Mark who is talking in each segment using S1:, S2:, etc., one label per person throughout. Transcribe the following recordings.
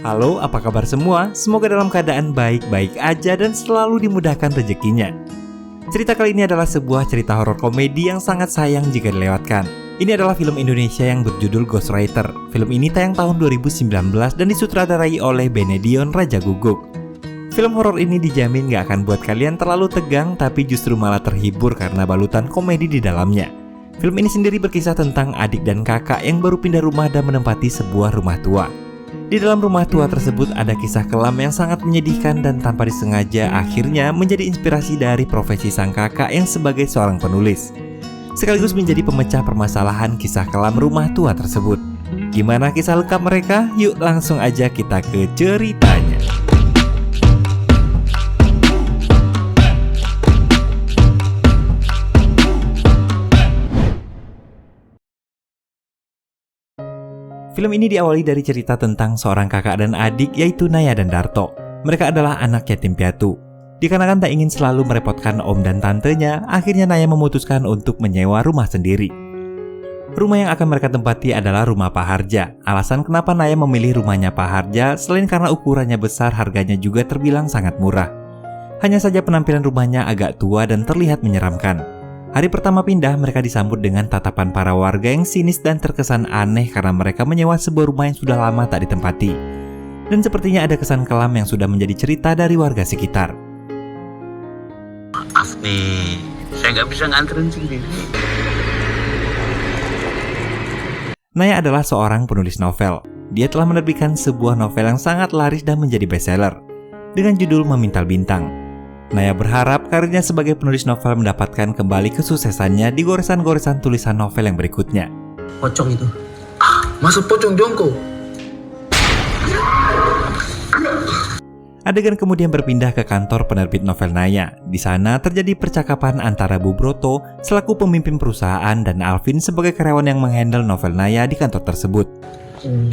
S1: Halo, apa kabar semua? Semoga dalam keadaan baik-baik aja dan selalu dimudahkan rezekinya. Cerita kali ini adalah sebuah cerita horor komedi yang sangat sayang jika dilewatkan. Ini adalah film Indonesia yang berjudul Ghostwriter. Film ini tayang tahun 2019 dan disutradarai oleh Benedion Raja Guguk. Film horor ini dijamin gak akan buat kalian terlalu tegang, tapi justru malah terhibur karena balutan komedi di dalamnya. Film ini sendiri berkisah tentang adik dan kakak yang baru pindah rumah dan menempati sebuah rumah tua. Di dalam rumah tua tersebut ada kisah kelam yang sangat menyedihkan dan tanpa disengaja akhirnya menjadi inspirasi dari profesi sang kakak yang sebagai seorang penulis, sekaligus menjadi pemecah permasalahan kisah kelam rumah tua tersebut. Gimana kisah lengkap mereka? Yuk langsung aja kita ke ceritanya. Film ini diawali dari cerita tentang seorang kakak dan adik yaitu Naya dan Darto. Mereka adalah anak yatim piatu. Dikarenakan tak ingin selalu merepotkan om dan tantenya, akhirnya Naya memutuskan untuk menyewa rumah sendiri. Rumah yang akan mereka tempati adalah rumah Pak Harja. Alasan kenapa Naya memilih rumahnya Pak Harja selain karena ukurannya besar, harganya juga terbilang sangat murah. Hanya saja penampilan rumahnya agak tua dan terlihat menyeramkan. Hari pertama pindah, mereka disambut dengan tatapan para warga yang sinis dan terkesan aneh karena mereka menyewa sebuah rumah yang sudah lama tak ditempati. Dan sepertinya ada kesan kelam yang sudah menjadi cerita dari warga sekitar.
S2: Maaf nih, saya nggak bisa nganterin sendiri.
S1: Naya adalah seorang penulis novel. Dia telah menerbitkan sebuah novel yang sangat laris dan menjadi bestseller dengan judul Memintal Bintang. Naya berharap karirnya sebagai penulis novel mendapatkan kembali kesuksesannya di goresan-goresan tulisan novel yang berikutnya.
S3: Pocong itu. Masuk pocong jongko.
S1: Adegan kemudian berpindah ke kantor penerbit novel Naya. Di sana terjadi percakapan antara Bu Broto selaku pemimpin perusahaan dan Alvin sebagai karyawan yang menghandle novel Naya di kantor tersebut.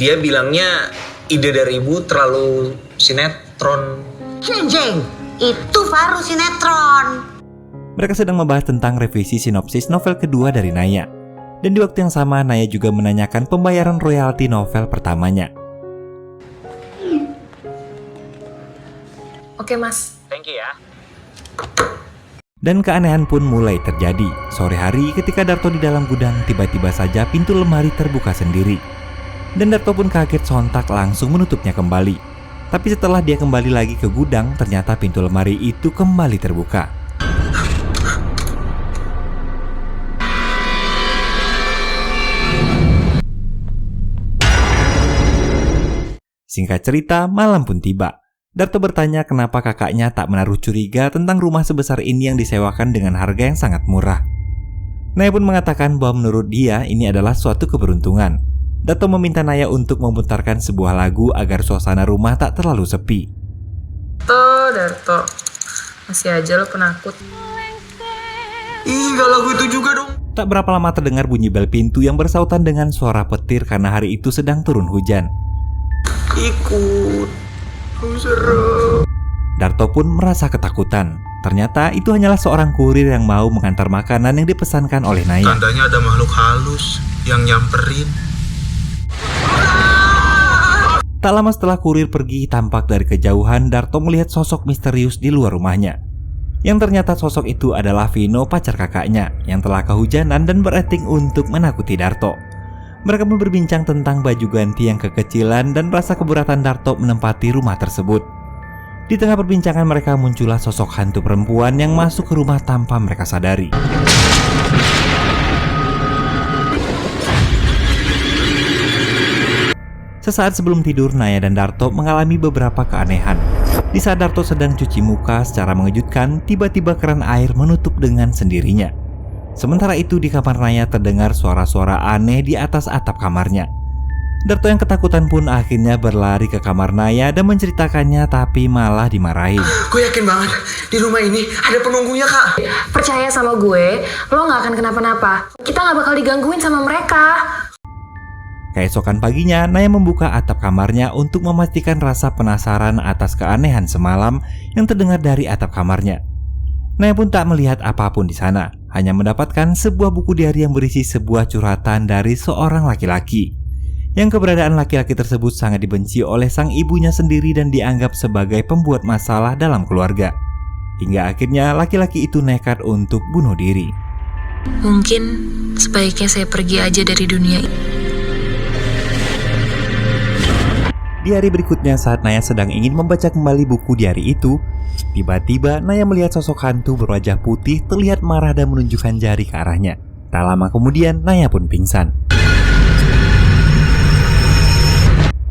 S3: Dia bilangnya ide dari ibu terlalu sinetron.
S4: Jeng, itu baru sinetron.
S1: Mereka sedang membahas tentang revisi sinopsis novel kedua dari Naya. Dan di waktu yang sama Naya juga menanyakan pembayaran royalti novel pertamanya.
S5: Oke mas.
S2: Thank you ya.
S1: Dan keanehan pun mulai terjadi. Sore hari ketika Darto di dalam gudang, tiba-tiba saja pintu lemari terbuka sendiri. Dan Darto pun kaget sontak langsung menutupnya kembali. Tapi setelah dia kembali lagi ke gudang, ternyata pintu lemari itu kembali terbuka. Singkat cerita, malam pun tiba. Darto bertanya kenapa kakaknya tak menaruh curiga tentang rumah sebesar ini yang disewakan dengan harga yang sangat murah. Naya pun mengatakan bahwa menurut dia ini adalah suatu keberuntungan. Darto meminta Naya untuk memutarkan sebuah lagu agar suasana rumah tak terlalu sepi.
S5: Darto, masih aja lo penakut.
S3: Ih, gak lagu itu juga dong.
S1: Tak berapa lama terdengar bunyi bel pintu yang bersautan dengan suara petir karena hari itu sedang turun hujan.
S3: Ikut. Serem.
S1: Darto pun merasa ketakutan. Ternyata itu hanyalah seorang kurir yang mau mengantar makanan yang dipesankan oleh Naya.
S3: Tandanya ada makhluk halus yang nyamperin.
S1: Tak lama setelah kurir pergi, tampak dari kejauhan Darto melihat sosok misterius di luar rumahnya. Yang ternyata sosok itu adalah Vino, pacar kakaknya, yang telah kehujanan dan berakting untuk menakuti Darto. Mereka pun berbincang tentang baju ganti yang kekecilan dan rasa keberatan Darto menempati rumah tersebut. Di tengah perbincangan mereka muncullah sosok hantu perempuan yang masuk ke rumah tanpa mereka sadari. Sesaat sebelum tidur, Naya dan Darto mengalami beberapa keanehan. Di saat Darto sedang cuci muka, secara mengejutkan, tiba-tiba keran air menutup dengan sendirinya. Sementara itu di kamar Naya terdengar suara-suara aneh di atas atap kamarnya. Darto yang ketakutan pun akhirnya berlari ke kamar Naya dan menceritakannya, tapi malah dimarahin.
S3: Gue yakin banget di rumah ini ada penunggunya, Kak.
S5: Percaya sama gue, lo gak akan kenapa-napa. Kita gak bakal digangguin sama mereka.
S1: Keesokan paginya, Naya membuka atap kamarnya untuk memastikan rasa penasaran atas keanehan semalam yang terdengar dari atap kamarnya. Naya pun tak melihat apapun di sana, hanya mendapatkan sebuah buku diari yang berisi sebuah curhatan dari seorang laki-laki. Yang keberadaan laki-laki tersebut sangat dibenci oleh sang ibunya sendiri dan dianggap sebagai pembuat masalah dalam keluarga. Hingga akhirnya laki-laki itu nekat untuk bunuh diri.
S5: Mungkin sebaiknya saya pergi aja dari dunia ini.
S1: Di hari berikutnya saat Naya sedang ingin membaca kembali buku di hari itu, tiba-tiba Naya melihat sosok hantu berwajah putih terlihat marah dan menunjukkan jari ke arahnya. Tak lama kemudian Naya pun pingsan.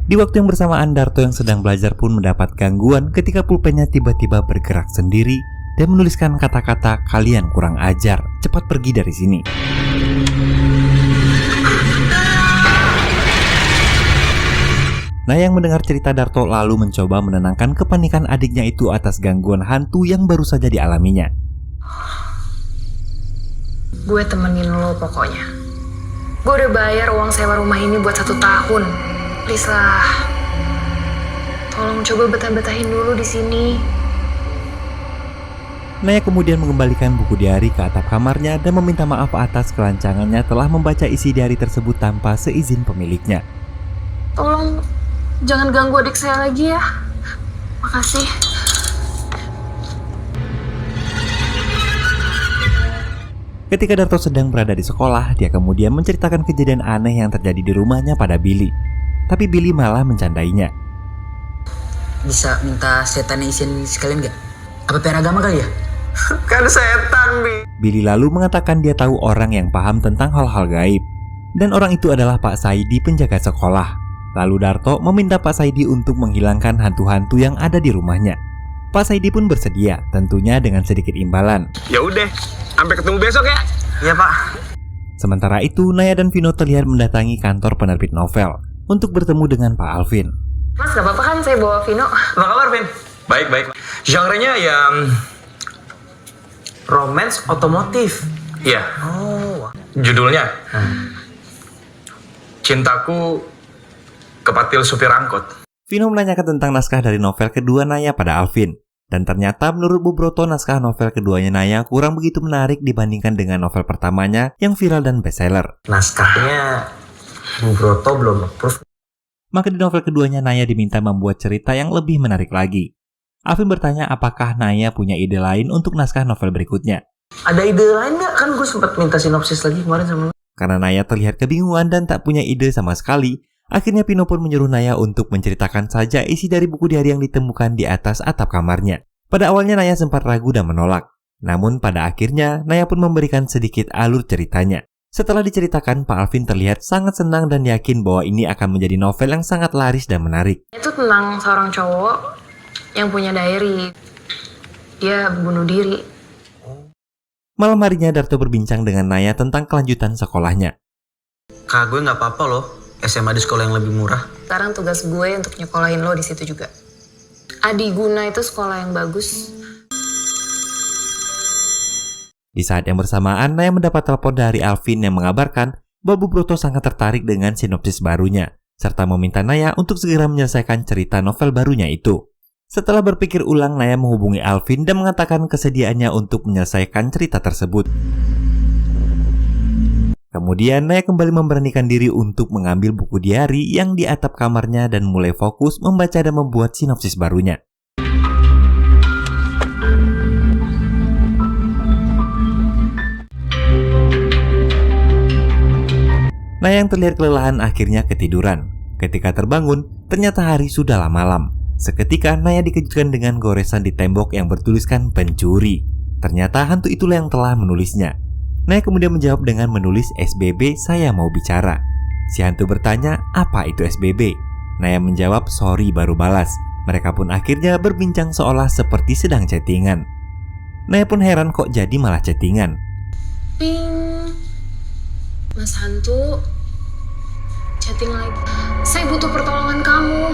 S1: Di waktu yang bersamaan Darto yang sedang belajar pun mendapat gangguan ketika pulpennya tiba-tiba bergerak sendiri dan menuliskan kata-kata "kalian kurang ajar, cepat pergi dari sini". Naya yang mendengar cerita Darto lalu mencoba menenangkan kepanikan adiknya itu atas gangguan hantu yang baru saja dialaminya.
S5: Gue temenin lo pokoknya. Gue udah bayar uang sewa rumah ini buat 1 tahun. Please lah. Tolong coba betah-betahin dulu di sini.
S1: Naya kemudian mengembalikan buku diari ke atap kamarnya dan meminta maaf atas kelancangannya telah membaca isi diari tersebut tanpa seizin pemiliknya.
S5: Tolong jangan ganggu adik saya lagi ya. Makasih.
S1: Ketika Darto sedang berada di sekolah, dia kemudian menceritakan kejadian aneh yang terjadi di rumahnya pada Billy. Tapi Billy malah mencandainya.
S6: Bisa minta setan izin sekalian gak? Apa PR agama kali ya?
S3: Kan setan, Bi.
S1: Billy lalu mengatakan dia tahu orang yang paham tentang hal-hal gaib. Dan orang itu adalah Pak Saidi, penjaga sekolah. Lalu Darto meminta Pak Saidi untuk menghilangkan hantu-hantu yang ada di rumahnya. Pak Saidi pun bersedia, tentunya dengan sedikit imbalan.
S2: Ya udah, sampai ketemu besok ya.
S3: Iya, Pak.
S1: Sementara itu, Naya dan Vino terlihat mendatangi kantor penerbit novel untuk bertemu dengan Pak Alvin.
S5: Mas gak apa-apa kan saya bawa Vino?
S3: Apa kabar, Vin?
S2: Baik.
S3: Genre-nya yang romance otomotif.
S2: Iya,
S3: Oh.
S2: judulnya Cintaku Kepatil Supir Angkot.
S1: Vino menanyakan tentang naskah dari novel kedua Naya pada Alvin. Dan ternyata menurut Bu Broto naskah novel keduanya Naya kurang begitu menarik dibandingkan dengan novel pertamanya yang viral dan bestseller.
S3: Naskahnya Bu Broto belum approve.
S1: Maka di novel keduanya Naya diminta membuat cerita yang lebih menarik lagi. Alvin bertanya apakah Naya punya ide lain untuk naskah novel berikutnya.
S3: Ada ide lain nggak? Kan gue sempat minta sinopsis lagi kemarin sama lo.
S1: Karena Naya terlihat kebingungan dan tak punya ide sama sekali, akhirnya Pino pun menyuruh Naya untuk menceritakan saja isi dari buku diari yang ditemukan di atas atap kamarnya. Pada awalnya Naya sempat ragu dan menolak. Namun pada akhirnya Naya pun memberikan sedikit alur ceritanya. Setelah diceritakan, Pak Alvin terlihat sangat senang dan yakin bahwa ini akan menjadi novel yang sangat laris dan menarik.
S5: Itu tentang seorang cowok yang punya diary. Dia bunuh diri.
S1: Malam harinya Darto berbincang dengan Naya tentang kelanjutan sekolahnya.
S3: Kak, gue nggak apa-apa loh. SMA di sekolah yang lebih murah.
S5: Sekarang tugas gue untuk nyekolahin lo di situ juga. Adiguna itu sekolah yang bagus.
S1: Di saat yang bersamaan, Naya mendapat telepon dari Alvin yang mengabarkan bahwa Bu Broto sangat tertarik dengan sinopsis barunya, serta meminta Naya untuk segera menyelesaikan cerita novel barunya itu. Setelah berpikir ulang, Naya menghubungi Alvin dan mengatakan kesediaannya untuk menyelesaikan cerita tersebut. Kemudian Naya kembali memberanikan diri untuk mengambil buku diari yang di atap kamarnya dan mulai fokus membaca dan membuat sinopsis barunya. Naya yang terlihat kelelahan akhirnya ketiduran. Ketika terbangun, ternyata hari sudah malam. Seketika Naya dikejutkan dengan goresan di tembok yang bertuliskan pencuri. Ternyata hantu itulah yang telah menulisnya. Naya kemudian menjawab dengan menulis SBB, saya mau bicara. Si hantu bertanya, apa itu SBB? Naya menjawab, sorry baru balas. Mereka pun akhirnya berbincang seolah seperti sedang chattingan. Naya pun heran kok jadi malah chattingan.
S5: Ping. Mas hantu. Chatting lagi. Saya butuh pertolongan kamu.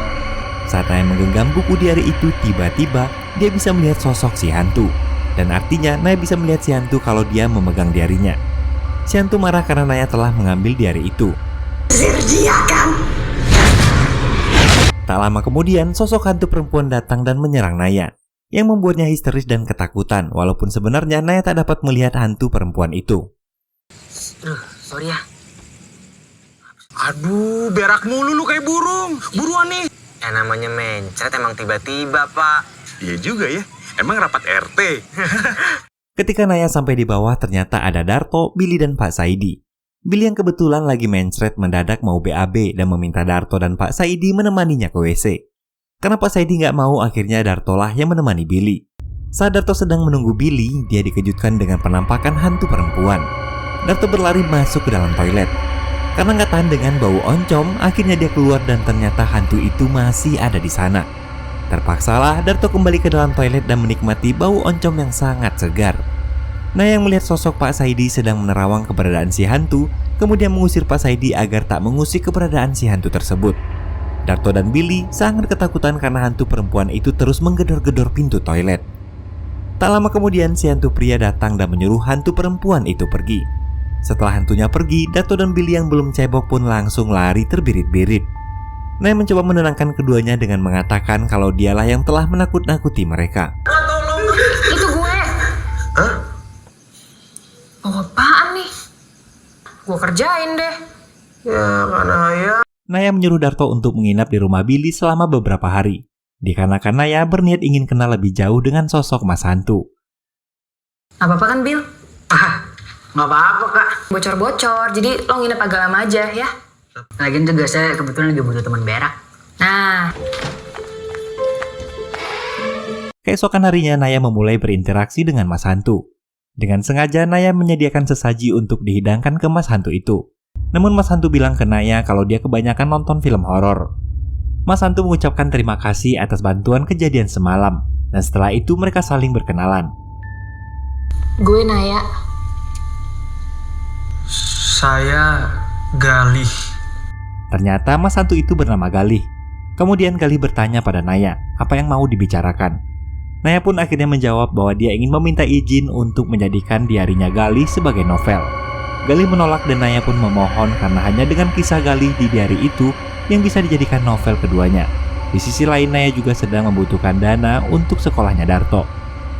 S1: Saat Naya menggenggam buku diari itu, tiba-tiba dia bisa melihat sosok si hantu. Dan artinya Naya bisa melihat si hantu kalau dia memegang diarinya. Si hantu marah karena Naya telah mengambil diari itu. Tak lama kemudian, sosok hantu perempuan datang dan menyerang Naya, yang membuatnya histeris dan ketakutan, walaupun sebenarnya Naya tak dapat melihat hantu perempuan itu.
S6: Sorry ya.
S3: Aduh, berak mulu lu kayak burung. Buruan nih.
S6: Ya namanya mencret emang tiba-tiba, Pak.
S2: Iya juga ya. Emang rapat RT.
S1: Ketika Naya sampai di bawah, ternyata ada Darto, Billy, dan Pak Saidi. Billy yang kebetulan lagi mencret mendadak mau BAB dan meminta Darto dan Pak Saidi menemaninya ke WC. Karena Pak Saidi nggak mau, akhirnya Darto lah yang menemani Billy. Saat Darto sedang menunggu Billy, dia dikejutkan dengan penampakan hantu perempuan. Darto berlari masuk ke dalam toilet. Karena nggak tahan dengan bau oncom, akhirnya dia keluar dan ternyata hantu itu masih ada di sana. Terpaksalah Darto kembali ke dalam toilet dan menikmati bau oncom yang sangat segar. Naya yang melihat sosok Pak Saidi sedang menerawang keberadaan si hantu, kemudian mengusir Pak Saidi agar tak mengusik keberadaan si hantu tersebut. Darto dan Billy sangat ketakutan karena hantu perempuan itu terus menggedor-gedor pintu toilet. Tak lama kemudian si hantu pria datang dan menyuruh hantu perempuan itu pergi. Setelah hantunya pergi, Darto dan Billy yang belum cebok pun langsung lari terbirit-birit. Naya mencoba menenangkan keduanya dengan mengatakan kalau dialah yang telah menakut-nakuti mereka.
S5: Itu gue.
S3: Hah?
S5: Oh, apaan nih? Gue kerjain deh.
S3: Ya kan Naya.
S1: Naya menyuruh Darto untuk menginap di rumah Billy selama beberapa hari. Dikarenakan Naya berniat ingin kenal lebih jauh dengan sosok Mas Hantu.
S5: Gak apa-apa kan, Bill?
S6: Nggak apa-apa, Kak.
S5: Bocor-bocor, jadi lo nginep agak lama aja ya.
S6: Lagian juga saya kebetulan lagi butuh teman berak.
S5: Nah,
S1: Keesokan harinya Naya memulai berinteraksi dengan Mas Hantu. Dengan sengaja Naya menyediakan sesaji untuk dihidangkan ke Mas Hantu itu. Namun Mas Hantu bilang ke Naya kalau dia kebanyakan nonton film horor. Mas Hantu mengucapkan terima kasih atas bantuan kejadian semalam. Dan setelah itu mereka saling berkenalan.
S5: gue Naya.
S3: Saya Galih.
S1: Ternyata Mas Hantu itu bernama Galih. Kemudian Galih bertanya pada Naya apa yang mau dibicarakan. Naya pun akhirnya menjawab bahwa dia ingin meminta izin untuk menjadikan diarinya Galih sebagai novel. Galih menolak dan Naya pun memohon karena hanya dengan kisah Galih di diari itu yang bisa dijadikan novel keduanya. Di sisi lain Naya juga sedang membutuhkan dana untuk sekolahnya Darto.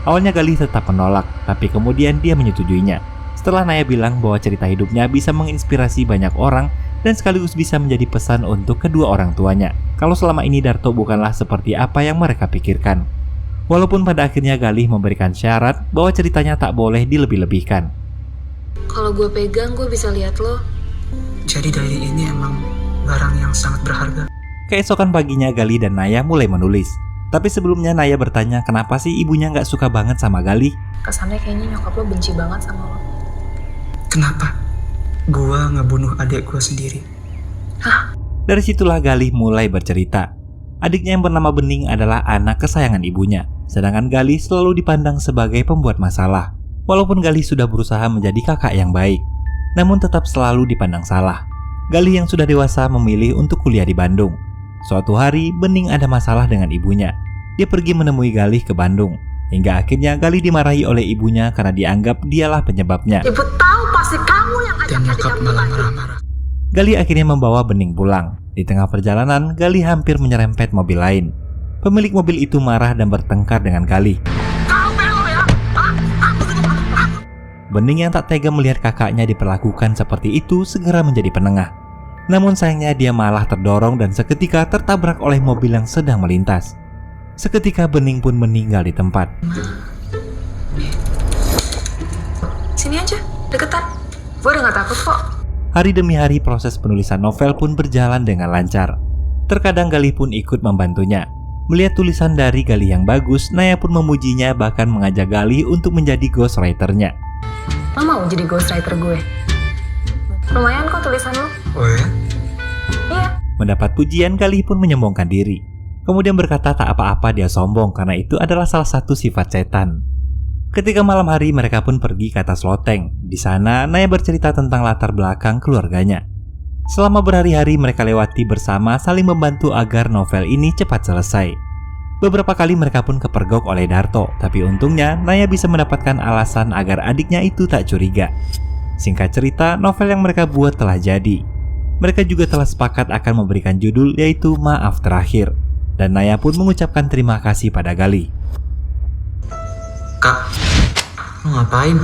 S1: Awalnya Galih tetap menolak, tapi kemudian dia menyetujuinya. Setelah Naya bilang bahwa cerita hidupnya bisa menginspirasi banyak orang dan sekaligus bisa menjadi pesan untuk kedua orang tuanya. Kalau selama ini Darto bukanlah seperti apa yang mereka pikirkan. Walaupun pada akhirnya Galih memberikan syarat bahwa ceritanya tak boleh dilebih-lebihkan.
S5: Kalau gue pegang, gue bisa lihat lo.
S3: Jadi diary ini emang barang yang sangat berharga.
S1: Keesokan paginya Galih dan Naya mulai menulis. Tapi sebelumnya Naya bertanya kenapa sih ibunya nggak suka banget sama Galih.
S5: Kesannya kayaknya nyokap lo benci banget sama lo.
S3: Kenapa? Gua ngebunuh adik gua sendiri.
S5: Hah?
S1: Dari situlah Galih mulai bercerita. Adiknya yang bernama Bening adalah anak kesayangan ibunya, sedangkan Galih selalu dipandang sebagai pembuat masalah. Walaupun Galih sudah berusaha menjadi kakak yang baik, namun tetap selalu dipandang salah. Galih yang sudah dewasa memilih untuk kuliah di Bandung. Suatu hari, Bening ada masalah dengan ibunya. Dia pergi menemui Galih ke Bandung. Hingga akhirnya Galih dimarahi oleh ibunya karena dianggap dialah penyebabnya.
S4: Ibu tahu pasti kamu yang ajak
S3: Dan
S4: adik
S3: nyokap
S4: kamu
S3: malah
S4: lagi.
S3: marah-marah.
S1: Galih akhirnya membawa Bening pulang. Di tengah perjalanan, Galih hampir menyerempet mobil lain. Pemilik mobil itu marah dan bertengkar dengan Galih. Bening yang tak tega melihat kakaknya diperlakukan seperti itu segera menjadi penengah. Namun sayangnya dia malah terdorong dan seketika tertabrak oleh mobil yang sedang melintas. Seketika Bening pun meninggal di tempat.
S5: Sini aja, deketan. Gue udah gak takut kok.
S1: Hari demi hari proses penulisan novel pun berjalan dengan lancar. Terkadang Galih pun ikut membantunya. Melihat tulisan dari Galih yang bagus, Naya pun memujinya bahkan mengajak Galih untuk menjadi ghostwriter-nya.
S5: Lo mau jadi ghostwriter gue? Lumayan kok tulisan lo.
S3: Oh ya?
S5: Iya.
S1: Mendapat pujian, Galih pun menyombongkan diri. Kemudian berkata tak apa-apa dia sombong karena itu adalah salah satu sifat setan. Ketika malam hari mereka pun pergi ke atas loteng. Di sana Naya bercerita tentang latar belakang keluarganya. Selama berhari-hari mereka lewati bersama saling membantu agar novel ini cepat selesai. Beberapa kali mereka pun kepergok oleh Darto, tapi untungnya Naya bisa mendapatkan alasan agar adiknya itu tak curiga. Singkat cerita, novel yang mereka buat telah jadi. Mereka juga telah sepakat akan memberikan judul yaitu Maaf Terakhir. Dan Naya pun mengucapkan terima kasih pada Galih.
S3: Kak, lu ngapain?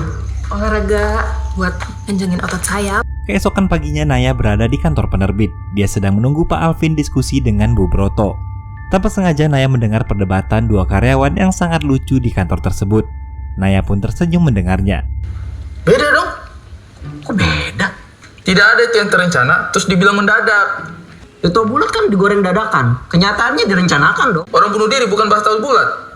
S5: Olahraga buat kencengin otot sayap.
S1: Keesokan paginya Naya berada di kantor penerbit. Dia sedang menunggu Pak Alvin diskusi dengan Bu Broto. Tanpa sengaja Naya mendengar perdebatan dua karyawan yang sangat lucu di kantor tersebut. Naya pun tersenyum mendengarnya.
S3: Beda dong. Kok beda?
S7: Tidak ada itu yang terencana, terus dibilang mendadak.
S6: Tahu bulat kan digoreng dadakan. Kenyataannya direncanakan dong.
S7: Orang bunuh diri bukan bahas tahu bulat.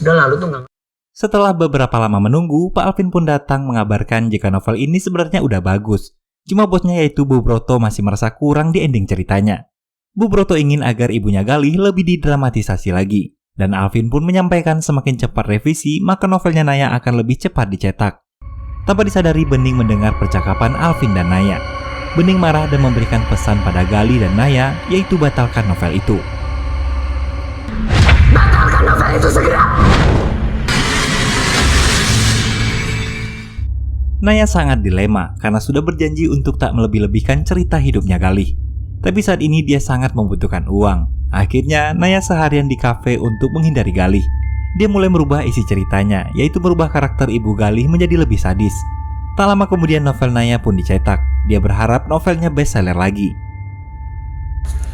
S6: Udah lalu tuh nggak.
S1: Setelah beberapa lama menunggu, Pak Alvin pun datang mengabarkan jika novel ini sebenarnya udah bagus. Cuma bosnya yaitu Bu Broto masih merasa kurang di ending ceritanya. Bu Broto ingin agar ibunya Galih lebih didramatisasi lagi. Dan Alvin pun menyampaikan semakin cepat revisi, maka novelnya Naya akan lebih cepat dicetak. Tanpa disadari, Bening mendengar percakapan Alvin dan Naya. Bening marah dan memberikan pesan pada Galih dan Naya, yaitu batalkan novel itu.
S4: Batalkan novel itu segera.
S1: Naya sangat dilema karena sudah berjanji untuk tak melebih-lebihkan cerita hidupnya Galih. Tapi saat ini dia sangat membutuhkan uang. Akhirnya Naya seharian di kafe untuk menghindari Galih. Dia mulai merubah isi ceritanya, yaitu merubah karakter ibu Galih menjadi lebih sadis. Tak lama kemudian novel Naya pun dicetak. Dia berharap novelnya bestseller lagi.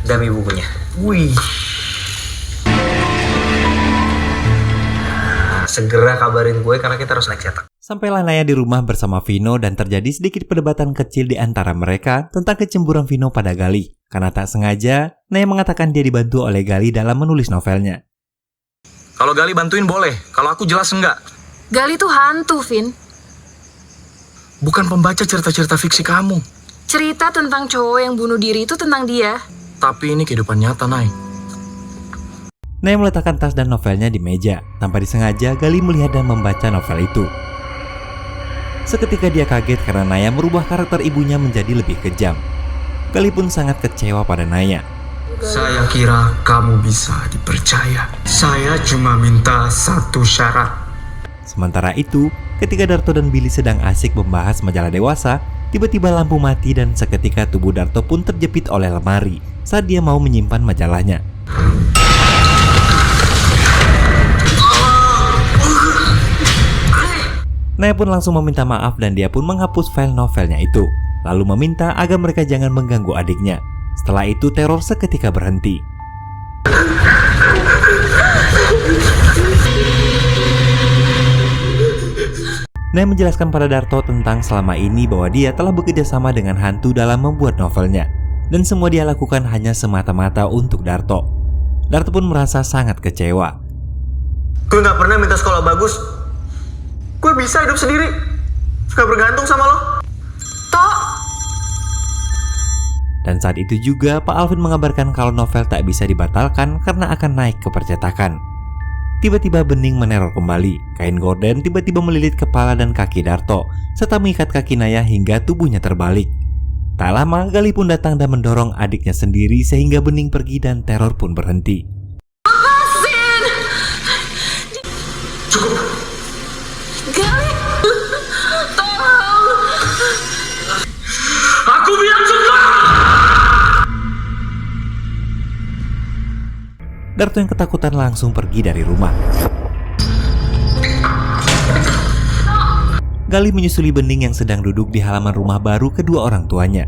S3: Dami bukunya.
S6: Wih.
S3: Segera kabarin gue karena kita harus naik cetak.
S1: Sampailah Naya di rumah bersama Vino dan terjadi sedikit perdebatan kecil di antara mereka tentang kecemburuan Vino pada Galih. Karena tak sengaja, Naya mengatakan dia dibantu oleh Galih dalam menulis novelnya.
S7: Kalau Gali bantuin boleh, kalau aku jelas enggak.
S5: Gali tuh hantu, Vin.
S7: Bukan pembaca cerita-cerita fiksi kamu.
S5: Cerita tentang cowok yang bunuh diri itu tentang dia.
S7: Tapi ini kehidupan nyata, Nay.
S1: Naya meletakkan tas dan novelnya di meja. Tanpa disengaja, Galih melihat dan membaca novel itu. Seketika dia kaget karena Naya merubah karakter ibunya menjadi lebih kejam. Galih pun sangat kecewa pada Naya.
S3: Saya kira kamu bisa dipercaya. Saya cuma minta satu syarat.
S1: Sementara itu, ketika Darto dan Billy sedang asik membahas majalah dewasa, tiba-tiba lampu mati dan seketika tubuh Darto pun terjepit oleh lemari saat dia mau menyimpan majalahnya. Naya pun langsung meminta maaf dan dia pun menghapus file novelnya itu, lalu meminta agar mereka jangan mengganggu adiknya. Setelah itu teror seketika berhenti. Naya menjelaskan pada Darto tentang selama ini bahwa dia telah bekerja sama dengan hantu dalam membuat novelnya, dan semua dia lakukan hanya semata-mata untuk Darto. Darto pun merasa sangat kecewa.
S3: Gue gak pernah minta sekolah bagus. Gue bisa hidup sendiri. Gak bergantung sama lo.
S5: Tok!
S1: Dan saat itu juga Pak Alvin mengabarkan kalau novel tak bisa dibatalkan karena akan naik ke percetakan. Tiba-tiba Bening meneror kembali. Kain gorden tiba-tiba melilit kepala dan kaki Darto, serta mengikat kaki Naya hingga tubuhnya terbalik. Tak lama, Galih pun datang dan mendorong adiknya sendiri sehingga Bening pergi dan teror pun berhenti.
S5: Gali! Tolong!
S3: Aku bilang cukup!
S1: Darto yang ketakutan langsung pergi dari rumah. Galih menyusuli Bening yang sedang duduk di halaman rumah baru kedua orang tuanya.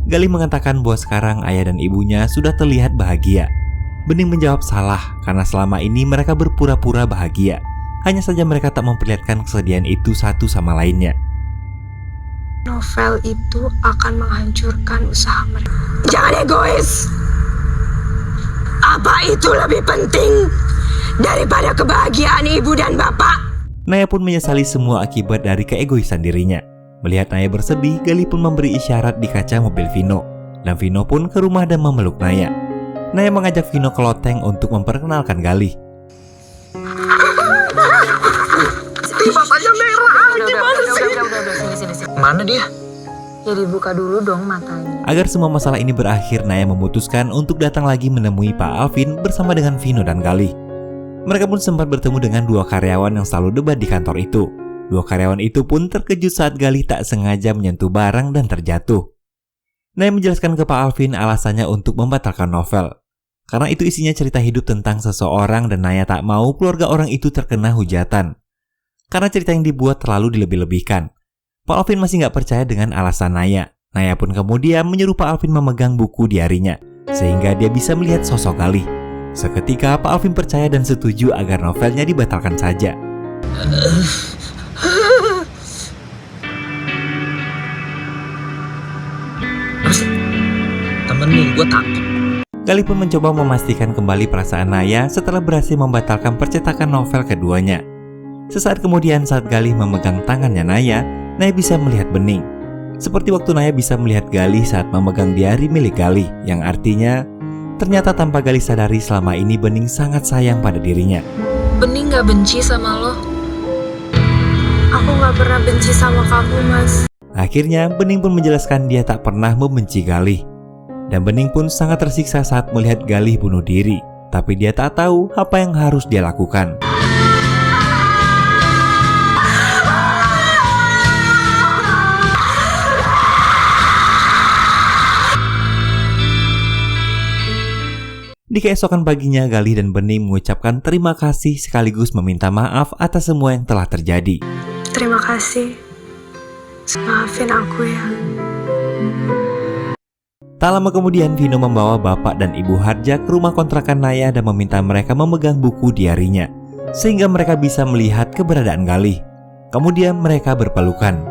S1: Galih mengatakan bahwa sekarang ayah dan ibunya sudah terlihat bahagia. Bening menjawab salah karena selama ini mereka berpura-pura bahagia. Hanya saja mereka tak memperlihatkan kesedihan itu satu sama lainnya.
S5: Novel itu akan menghancurkan usaha mereka.
S4: Jangan egois. Apa itu lebih penting daripada kebahagiaan ibu dan bapak?
S1: Naya pun menyesali semua akibat dari keegoisan dirinya. Melihat Naya bersedih, Galih pun memberi isyarat di kaca mobil Vino. Dan Vino pun ke rumah dan memeluk Naya. Naya mengajak Vino ke loteng untuk memperkenalkan Galih.
S4: Matanya merah. Gimana sih?
S5: Sini.
S7: Mana dia?
S5: Ya dibuka dulu dong matanya.
S1: Agar semua masalah ini berakhir, Naya memutuskan untuk datang lagi menemui Pak Alvin bersama dengan Vino dan Galih. Mereka pun sempat bertemu dengan dua karyawan yang selalu debat di kantor itu. Dua karyawan itu pun terkejut saat Galih tak sengaja menyentuh barang dan terjatuh. Naya menjelaskan ke Pak Alvin alasannya untuk membatalkan novel. Karena itu isinya cerita hidup tentang seseorang dan Naya tak mau keluarga orang itu terkena hujatan. Karena cerita yang dibuat terlalu dilebih-lebihkan. Pak Alvin masih gak percaya dengan alasan Naya. Naya pun kemudian menyuruh Pak Alvin memegang buku diarinya, sehingga dia bisa melihat sosok Galih. Seketika Pak Alvin percaya dan setuju agar novelnya dibatalkan saja.
S6: Temenin, gue takut.
S1: Galih pun mencoba memastikan kembali perasaan Naya setelah berhasil membatalkan percetakan novel keduanya. Sesaat kemudian saat Galih memegang tangannya Naya bisa melihat Bening. Seperti waktu Naya bisa melihat Galih saat memegang diari milik Galih, yang artinya ternyata tanpa Galih sadari selama ini Bening sangat sayang pada dirinya.
S5: Bening gak benci sama lo. Aku gak pernah benci sama kamu, Mas.
S1: Akhirnya Bening pun menjelaskan dia tak pernah membenci Galih. Dan Bening pun sangat tersiksa saat melihat Galih bunuh diri. Tapi dia tak tahu apa yang harus dia lakukan. Di keesokan paginya, Galih dan Bening mengucapkan terima kasih sekaligus meminta maaf atas semua yang telah terjadi.
S5: Terima kasih. Maafin aku ya.
S1: Tak lama kemudian, Vino membawa bapak dan ibu Harja ke rumah kontrakan Naya dan meminta mereka memegang buku diarinya, sehingga mereka bisa melihat keberadaan Galih. Kemudian mereka berpelukan.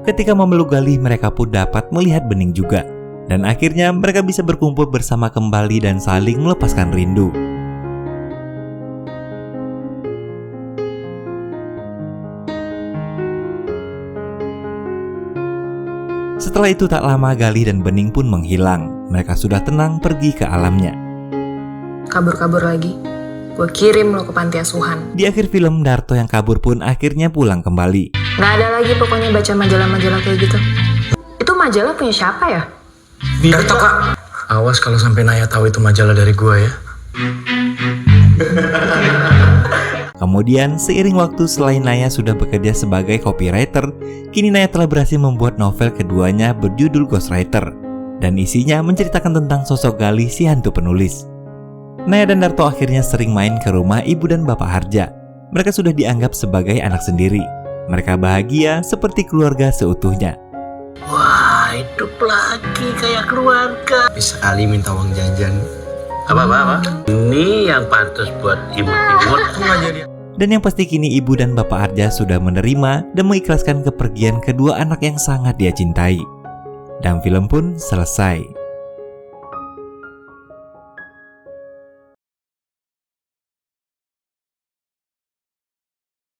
S1: Ketika memeluk Galih, mereka pun dapat melihat Bening juga. Dan akhirnya mereka bisa berkumpul bersama kembali dan saling melepaskan rindu. Setelah itu tak lama Galih dan Bening pun menghilang. Mereka sudah tenang pergi ke alamnya.
S5: Kabur-kabur lagi. Gue kirim lo ke panti asuhan.
S1: Di akhir film, Darto yang kabur pun akhirnya pulang kembali.
S5: Gak ada lagi pokoknya baca majalah-majalah kayak gitu. Itu majalah punya siapa ya?
S7: Darto, Kak. Awas kalau sampai Naya tahu itu majalah dari gua ya.
S1: Kemudian, seiring waktu selain Naya sudah bekerja sebagai copywriter, kini Naya telah berhasil membuat novel keduanya berjudul Ghostwriter. Dan isinya menceritakan tentang sosok Galih si hantu penulis. Naya dan Darto akhirnya sering main ke rumah ibu dan bapak Harja. Mereka sudah dianggap sebagai anak sendiri. Mereka bahagia seperti keluarga seutuhnya.
S3: Wah, hidup lagi kayak keluarga.
S2: Bisa kali minta uang jajan. Apa? Ini yang pantas buat imut-imut.
S1: Dan yang pasti kini ibu dan bapak Harja sudah menerima dan mengikhlaskan kepergian kedua anak yang sangat dia cintai. Dan film pun selesai.